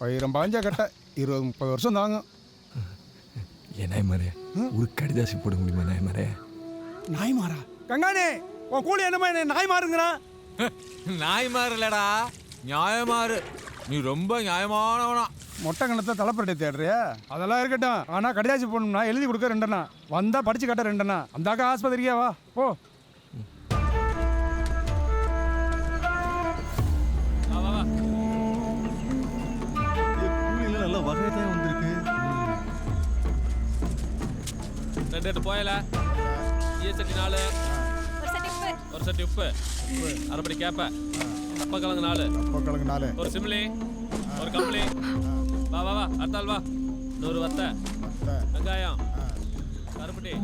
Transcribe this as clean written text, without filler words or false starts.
பயிரம் பாஞ்சா கட்ட 20-30 வருஷம் தாங்க. ஏன் நாய்மாரே ஒரு கடிதாசி போட முடியுமா நாய்மாரே? நாய்மாரா? கங்காணி உன் கூலி என்னமா என்ன நாய் மாறுங்கிறான்? நாய் மாறுலடா, நியாயமாறு. நீ ரொம்ப நியாயமானவனா. மொட்டை கணத்தை தலைப்பரட்டை தேடுறியா? அதெல்லாம் இருக்கட்டும். ஆனால் கடிதாசி போடணும்னா எழுதி கொடுக்க 2 அண்ணா, வந்தா படிச்சு கட்ட 2 அண்ணா. அந்தாக்கா ஆஸ்பத்திரிக்கா வா போ. வா வா வா. கூலியில் நல்லா வகையாக வந்திருக்கு. 2 போயல ஈசட்டி 4 ஒரு சட்டி உப்பு அரைப்படி கேப்ப தப்பக்கிழங்கு 4 கிழங்கு 4 ஒரு சிம்லி ஒரு கம்பளி. வா வா வா அடுத்தாள் வா. 100 வத்தை வெங்காயம் கருப்பட்டி